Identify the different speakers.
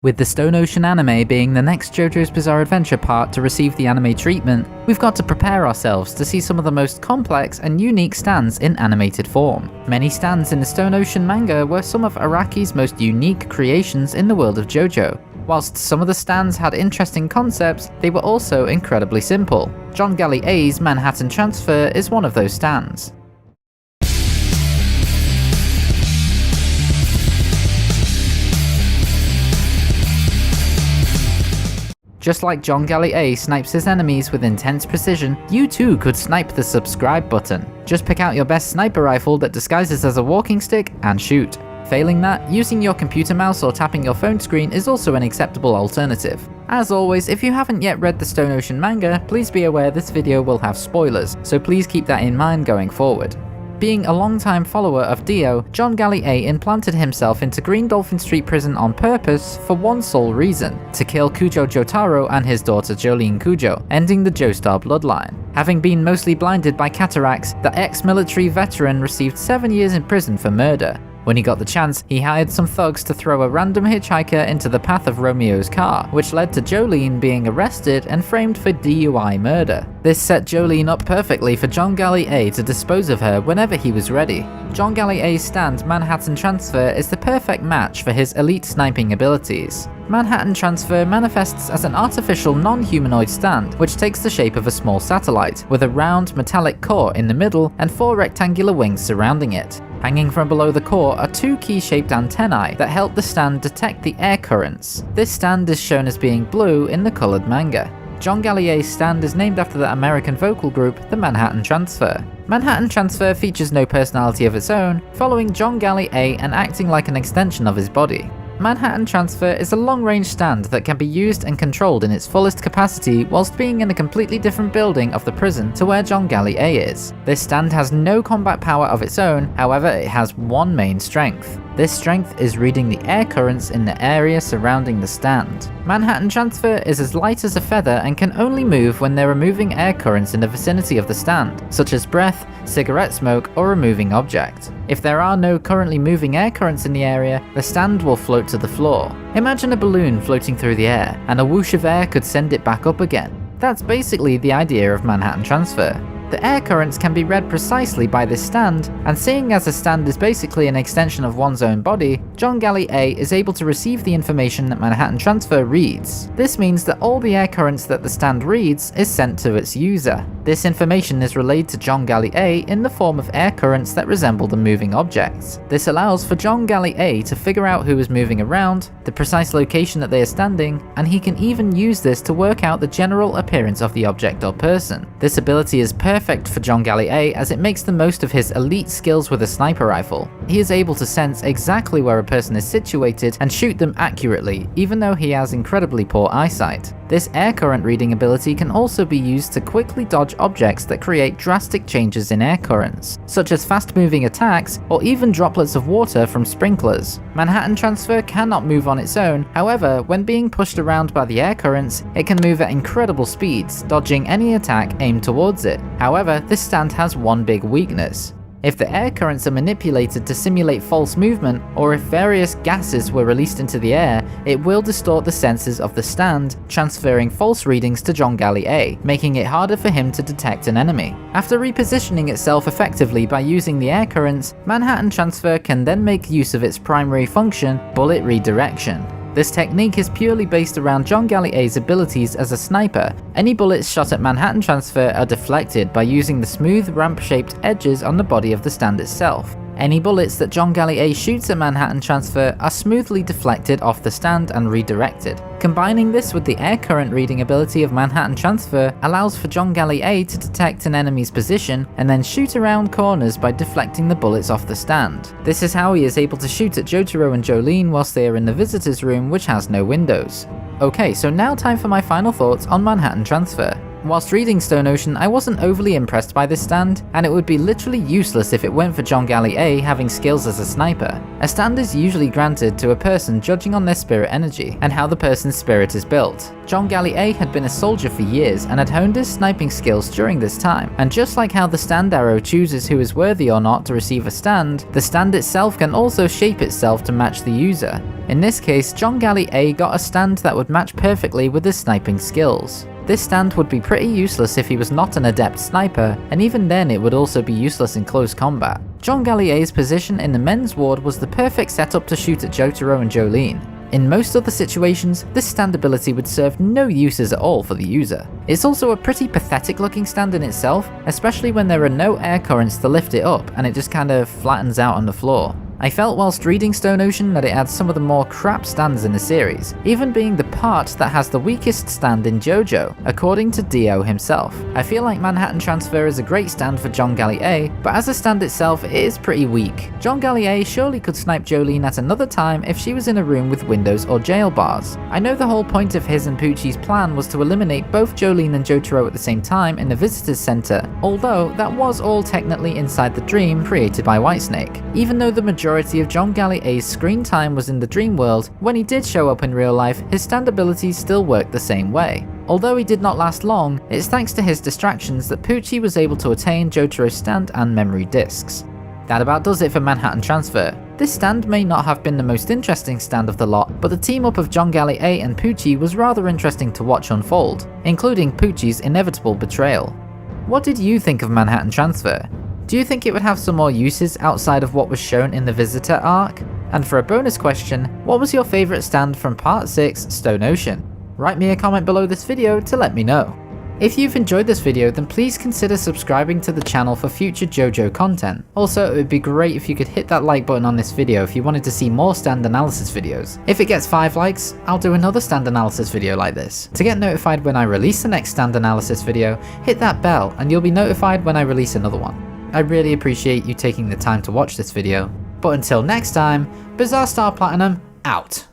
Speaker 1: With the Stone Ocean anime being the next JoJo's Bizarre Adventure part to receive the anime treatment, we've got to prepare ourselves to see some of the most complex and unique stands in animated form. Many stands in the Stone Ocean manga were some of Araki's most unique creations in the world of JoJo. Whilst some of the stands had interesting concepts, they were also incredibly simple. Johngalli A's Manhattan Transfer is one of those stands. Just like Johngalli A snipes his enemies with intense precision, you too could snipe the subscribe button. Just pick out your best sniper rifle that disguises as a walking stick and shoot. Failing that, using your computer mouse or tapping your phone screen is also an acceptable alternative. As always, if you haven't yet read the Stone Ocean manga, please be aware this video will have spoilers, so please keep that in mind going forward. Being a long-time follower of Dio, Johngalli A implanted himself into Green Dolphin Street Prison on purpose for one sole reason: to kill Kujo Jotaro and his daughter Jolyne Kujo, ending the Joestar bloodline. Having been mostly blinded by cataracts, the ex-military veteran received 7 years in prison for murder. When he got the chance, he hired some thugs to throw a random hitchhiker into the path of Romeo's car, which led to Jolyne being arrested and framed for DUI murder. This set Jolyne up perfectly for Johngalli A to dispose of her whenever he was ready. Johngalli A's stand Manhattan Transfer is the perfect match for his elite sniping abilities. Manhattan Transfer manifests as an artificial non-humanoid stand, which takes the shape of a small satellite, with a round metallic core in the middle and 4 rectangular wings surrounding it. Hanging from below the core are 2 key-shaped antennae that help the stand detect the air currents. This stand is shown as being blue in the coloured manga. Johngalli A's stand is named after the American vocal group, the Manhattan Transfer. Manhattan Transfer features no personality of its own, following Johngalli A and acting like an extension of his body. Manhattan Transfer is a long-range stand that can be used and controlled in its fullest capacity whilst being in a completely different building of the prison to where Johngalli A is. This stand has no combat power of its own, however it has one main strength. This strength is reading the air currents in the area surrounding the stand. Manhattan Transfer is as light as a feather and can only move when there are moving air currents in the vicinity of the stand, such as breath, cigarette smoke, or a moving object. If there are no currently moving air currents in the area, the stand will float to the floor. Imagine a balloon floating through the air, and a whoosh of air could send it back up again. That's basically the idea of Manhattan Transfer. The air currents can be read precisely by this stand, and seeing as a stand is basically an extension of one's own body, Johngalli A is able to receive the information that Manhattan Transfer reads. This means that all the air currents that the stand reads is sent to its user. This information is relayed to Johngalli A in the form of air currents that resemble the moving objects. This allows for Johngalli A to figure out who is moving around, the precise location that they are standing, and he can even use this to work out the general appearance of the object or person. This ability is perfect for Johngalli A as it makes the most of his elite skills with a sniper rifle. He is able to sense exactly where a person is situated and shoot them accurately, even though he has incredibly poor eyesight. This air current reading ability can also be used to quickly dodge objects that create drastic changes in air currents, such as fast-moving attacks or even droplets of water from sprinklers. Manhattan Transfer cannot move on its own, however, when being pushed around by the air currents, it can move at incredible speeds, dodging any attack aimed towards it. However, this stand has one big weakness. If the air currents are manipulated to simulate false movement, or if various gases were released into the air, it will distort the senses of the stand, transferring false readings to Johngalli A, making it harder for him to detect an enemy. After repositioning itself effectively by using the air currents, Manhattan Transfer can then make use of its primary function, bullet redirection. This technique is purely based around Johngalli A's abilities as a sniper. Any bullets shot at Manhattan Transfer are deflected by using the smooth ramp-shaped edges on the body of the stand itself. Any bullets that Johngalli A shoots at Manhattan Transfer are smoothly deflected off the stand and redirected. Combining this with the air current reading ability of Manhattan Transfer allows for Johngalli A to detect an enemy's position and then shoot around corners by deflecting the bullets off the stand. This is how he is able to shoot at Jotaro and Jolyne whilst they are in the visitors room, which has no windows. Okay, so now time for my final thoughts on Manhattan Transfer. Whilst reading Stone Ocean, I wasn't overly impressed by this stand, and it would be literally useless if it weren't for Johngalli A having skills as a sniper. A stand is usually granted to a person judging on their spirit energy, and how the person's spirit is built. Johngalli A had been a soldier for years and had honed his sniping skills during this time, and just like how the stand arrow chooses who is worthy or not to receive a stand, the stand itself can also shape itself to match the user. In this case, Johngalli A got a stand that would match perfectly with his sniping skills. This stand would be pretty useless if he was not an adept sniper, and even then it would also be useless in close combat. Johngalli A's position in the men's ward was the perfect setup to shoot at Jotaro and Jolyne. In most other situations, this stand ability would serve no uses at all for the user. It's also a pretty pathetic looking stand in itself, especially when there are no air currents to lift it up and it just kind of flattens out on the floor. I felt whilst reading Stone Ocean that it had some of the more crap stands in the series, even being the part that has the weakest stand in Jojo, according to Dio himself. I feel like Manhattan Transfer is a great stand for Johngalli A, but as a stand itself it is pretty weak. Johngalli A surely could snipe Jolyne at another time if she was in a room with windows or jail bars. I know the whole point of his and Pucci's plan was to eliminate both Jolyne and Jotaro at the same time in the visitors center, although that was all technically inside the dream created by Whitesnake. Even though the majority of Johngalli A's screen time was in the dream world, when he did show up in real life, his stand abilities still worked the same way. Although he did not last long, it's thanks to his distractions that Pucci was able to attain Jotaro's stand and memory discs. That about does it for Manhattan Transfer. This stand may not have been the most interesting stand of the lot, but the team up of Johngalli A and Pucci was rather interesting to watch unfold, including Pucci's inevitable betrayal. What did you think of Manhattan Transfer? Do you think it would have some more uses outside of what was shown in the Visitor arc? And for a bonus question, what was your favourite stand from Part 6 Stone Ocean? Write me a comment below this video to let me know. If you've enjoyed this video, then please consider subscribing to the channel for future JoJo content. Also, it would be great if you could hit that like button on this video if you wanted to see more stand analysis videos. If it gets 5 likes, I'll do another stand analysis video like this. To get notified when I release the next stand analysis video, hit that bell and you'll be notified when I release another one. I really appreciate you taking the time to watch this video, but until next time, Bizarre Star Platinum out.